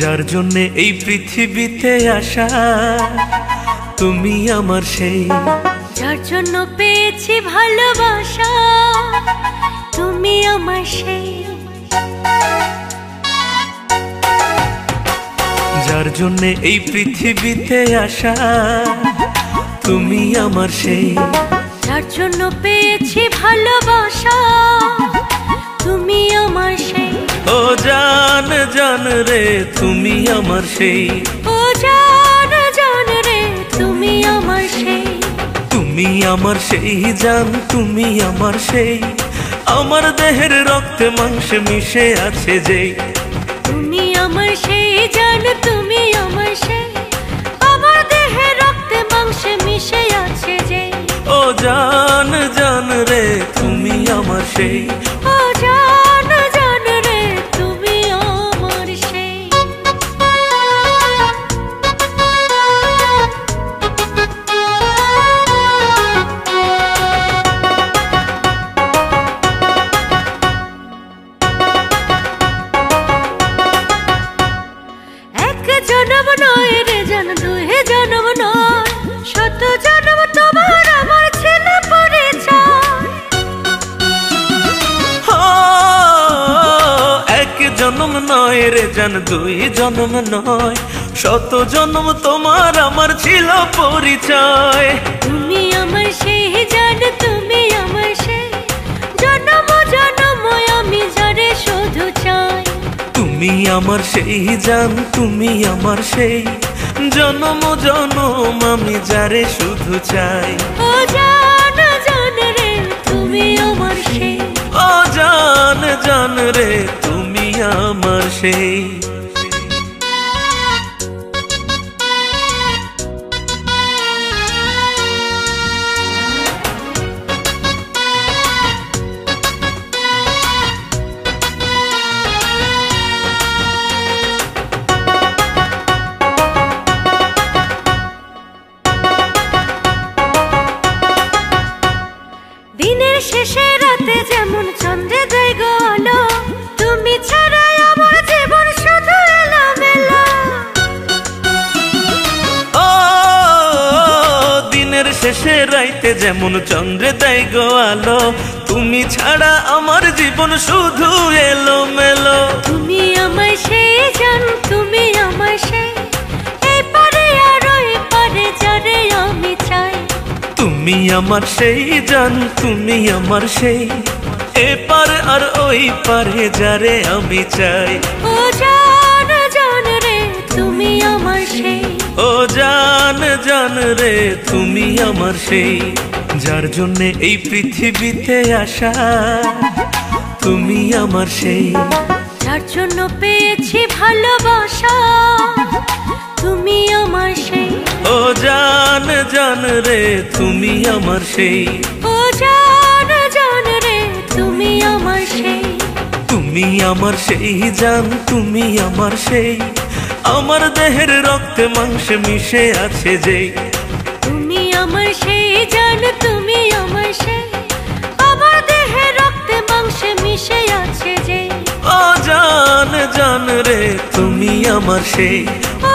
যার জন্যে এই পৃথিবীতে আসা, তুমি আমার সেই। যার জন্য পেয়েছি ভালোবাসা, তুমি আমার সেই। যার জন্যে এই পৃথিবীতে আসা, তুমি আমার সেই। যার জন্য পেয়েছি ভালোবাসা, তুমি আমার সেই। ও জান জান রে তুমি আমার সেই। ও জান জান রে তুমি আমার সেই। তুমি আমার সেই জান, তুমি আমার সেই। আমার দেহের রক্তে মাংসে মিশে আছে যেই। তুমি আমার সেই জান, তুমি আমার সেই। আমার দেহে রক্তে মাংসে মিশে আছে যে। ও জান জান রে তুমি আমার সেই। ও জান জান রে তুমি আমার সেই। এক জনম নয় রে জান, দুই জনম নয়, শত জনম তোমার আমার ছিল পরিচয়। এক জনম নয় রে জান, দুই জনম নয়, শত জনম তোমার আমার ছিল পরিচয়। তুমি আমার সেই জান, তুমি আমার সেই। জনম জনম আমি যারে শুধু চাই। তুমি আমার সেই জান, তুমি আমার সেই। জনম জনম আমি যারে শুধু চাই। ও জান জান রে তুমি আমার সেই। ও জান জান রে তুমি আমার সেই। দিনের শেষে রাতে যেমন চন্দ্রে দেয় গো আলো, তুমি ছাড়াই আমার জীবন শুধু এলোমেলো। ও দিনের শেষে রাইতে যেমন চন্দ্রে দেয় গো আলো, তুমি ছাড়া আমার জীবন শুধু এলোমেলো। তুমি আমার সেই জান, তুমি আমার সেই। এই পারে আর ওই পারে যারে আমি চাই। তুমি আমার সেই জান, তুমি আমার সেই। এপার আর ওই পারে যারে আমি চাই। ও জান জান রে তুমি আমার সেই। ও জান জান রে তুমি আমার সেই। যার জন্যে এই পৃথিবীতে আসা, তুমি আমার সেই। যার জন্য পেয়েছি ভালোবাসা, তুমি আমার সেই। ও জান জান রে তুমি আমার সেই। ও জান জান রে তুমি আমার সেই। তুমি আমার সেই জান, তুমি আমার সেই। আমার দেহের রক্তে মাংসে মিশে আছে যেই। তুমি আমার সেই জান, তুমি আমার সেই। আমার দেহে রক্তে মাংসে মিশে আছে যে। ও জান জান রে তুমি আমার সেই। ও